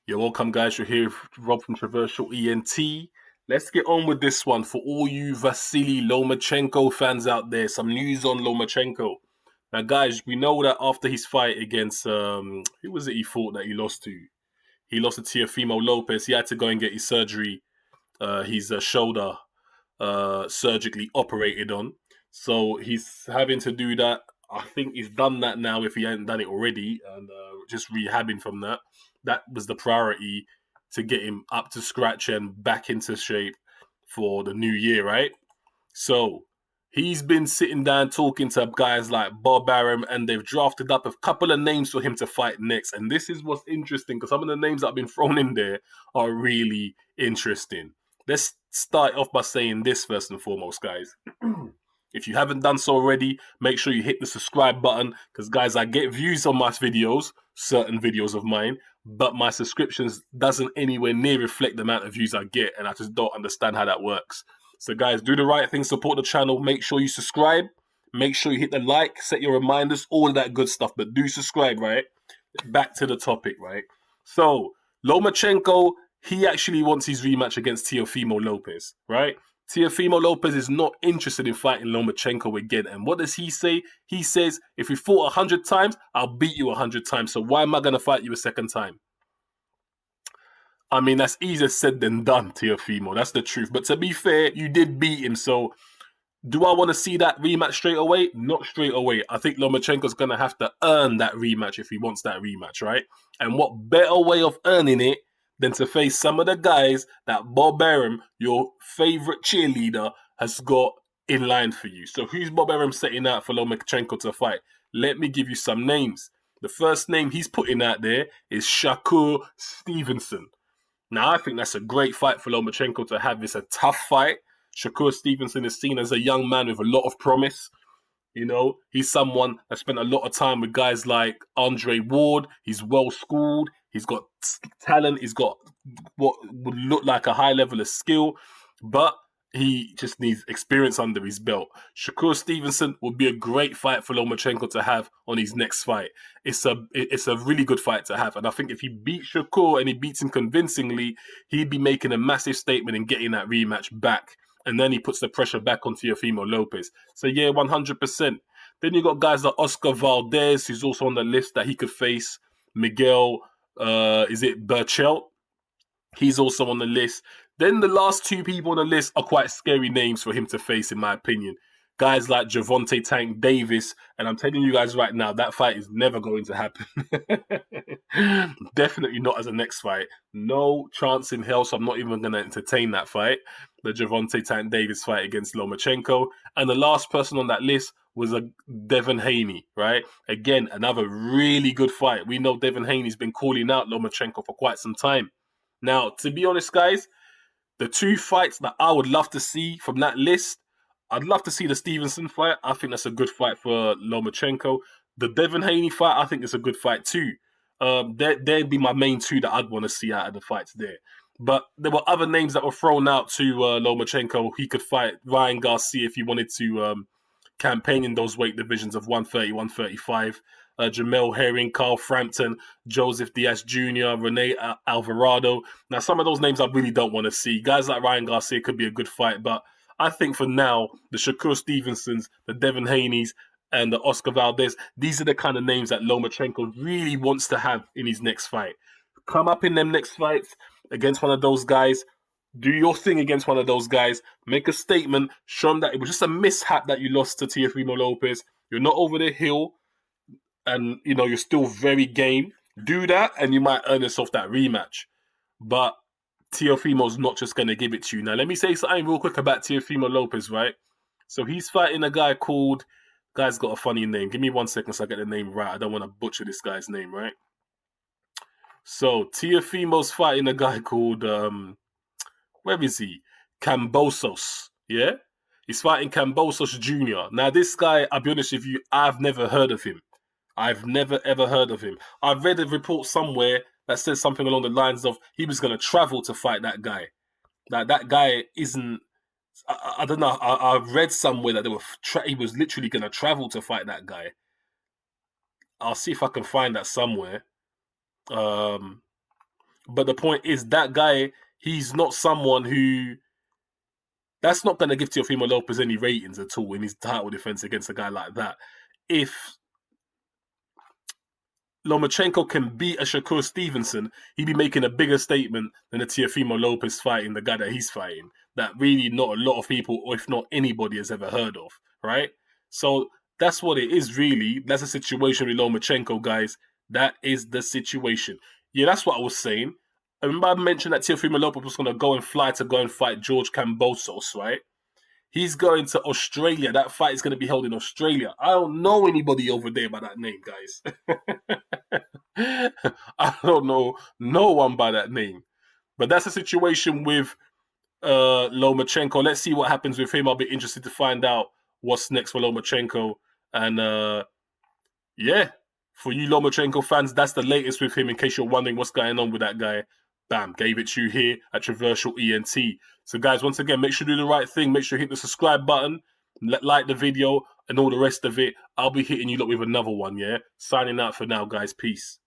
You're welcome, guys. You're here with Rob from Controversial ENT. Let's get on with this one for all you Vasily Lomachenko fans out there. Some news on Lomachenko. Now, guys, we know that after his fight against who was it he fought that he lost to? He lost to Teofimo Lopez. He had to go and get his surgery, his shoulder surgically operated on. So he's having to do that. I think he's done that now if he hadn't done it already, and just rehabbing from that. That was the priority to get him up to scratch and back into shape for the new year, right? So he's been sitting down talking to guys like Bob Arum, and they've drafted up a couple of names for him to fight next. And this is what's interesting because some of the names that have been thrown in there are really interesting. Let's start off by saying this first and foremost, guys. If you haven't done so already, make sure you hit the subscribe button because, guys, I get views on my videos, certain videos of mine, but my subscriptions doesn't anywhere near reflect the amount of views I get, and I just don't understand how that works. So, guys, do the right thing, support the channel, make sure you subscribe, make sure you hit the like, set your reminders, all of that good stuff, but do subscribe, right? Back to the topic, right? So, Lomachenko, he actually wants his rematch against Teofimo Lopez, right? Teofimo Lopez is not interested in fighting Lomachenko again. And what does he say? He says, if we fought 100 times, I'll beat you 100 times. So why am I going to fight you a second time? I mean, that's easier said than done, Teofimo. That's the truth. But to be fair, you did beat him. So do I want to see that rematch straight away? Not straight away. I think Lomachenko's going to have to earn that rematch if he wants that rematch, right? And what better way of earning it than to face some of the guys that Bob Arum, your favorite cheerleader, has got in line for you. So who's Bob Arum setting out for Lomachenko to fight? Let me give you some names. The first name he's putting out there is Shakur Stevenson. Now, I think that's a great fight for Lomachenko to have. It's a tough fight. Shakur Stevenson is seen as a young man with a lot of promise. You know, he's someone that spent a lot of time with guys like Andre Ward. He's well schooled. He's got talent. He's got what would look like a high level of skill, but he just needs experience under his belt. Shakur Stevenson would be a great fight for Lomachenko to have on his next fight. It's a really good fight to have, and I think if he beats Shakur and he beats him convincingly, he'd be making a massive statement and getting that rematch back. And then he puts the pressure back on Teofimo Lopez. So yeah, 100%. Then you got guys like Oscar Valdez, who's also on the list that he could face. Miguel, is it Burchell? He's also on the list. Then the last two people on the list are quite scary names for him to face, in my opinion. Guys like Gervonta Tank Davis, and I'm telling you guys right now, that fight is never going to happen. Definitely not as a next fight. No chance in hell, so I'm not even going to entertain that fight. The Gervonta Tank Davis fight against Lomachenko. And the last person on that list was a Devin Haney, right? Again, another really good fight. We know Devin Haney's been calling out Lomachenko for quite some time. Now, to be honest, guys, the two fights that I would love to see from that list, I'd love to see the Stevenson fight. I think that's a good fight for Lomachenko. The Devin Haney fight, I think it's a good fight too. They'd be my main two that I'd want to see out of the fights there. But there were other names that were thrown out to Lomachenko. He could fight Ryan Garcia if he wanted to campaign in those weight divisions of 130, 135. Jamel Herring, Carl Frampton, Joseph Diaz Jr., Rene Alvarado. Now, some of those names I really don't want to see. Guys like Ryan Garcia could be a good fight, but I think for now, the Shakur Stevensons, the Devin Haneys, and the Oscar Valdez, these are the kind of names that Lomachenko really wants to have in his next fight. Come up in them next fights against one of those guys. Do your thing against one of those guys. Make a statement. Show them that it was just a mishap that you lost to Teofimo Lopez. You're not over the hill. And, you know, you're still very game. Do that, and you might earn yourself that rematch. But Teofimo's not just going to give it to you. Now, let me say something real quick about Teofimo Lopez, right? So he's fighting a guy called... Guy's got a funny name. Give me 1 second so I get the name right. I don't want to butcher this guy's name, right? So Teofimo's fighting a guy called... where is he? Cambosos, yeah? He's fighting Cambosos Jr. Now, this guy, I'll be honest with you, I've never heard of him. I've never, ever heard of him. I've read a report somewhere that says something along the lines of he was going to travel to fight that guy. That guy isn't... I don't know. I've read somewhere that he was literally going to travel to fight that guy. I'll see if I can find that somewhere. But the point is, that guy, he's not someone who... That's not going to give Teofimo Lopez any ratings at all in his title defense against a guy like that. If Lomachenko can beat a Shakur Stevenson, he'd be making a bigger statement than the Teofimo Lopez fighting the guy that he's fighting, that really not a lot of people, or if not anybody, has ever heard of, right? So that's what it is, really. That's a situation with Lomachenko, guys. That is the situation. Yeah, that's what I was saying. I remember I mentioned that Teofimo Lopez was going to go and fight George Kambosos, right? He's going to Australia. That fight is going to be held in Australia. I don't know anybody over there by that name, guys. I don't know no one by that name. But that's the situation with Lomachenko. Let's see what happens with him. I'll be interested to find out what's next for Lomachenko. And yeah, for you Lomachenko fans, that's the latest with him. In case you're wondering what's going on with that guy, bam, gave it to you here at Traversal ENT. So guys, once again, make sure you do the right thing. Make sure you hit the subscribe button, like the video, and all the rest of it. I'll be hitting you up with another one, yeah? Signing out for now, guys. Peace.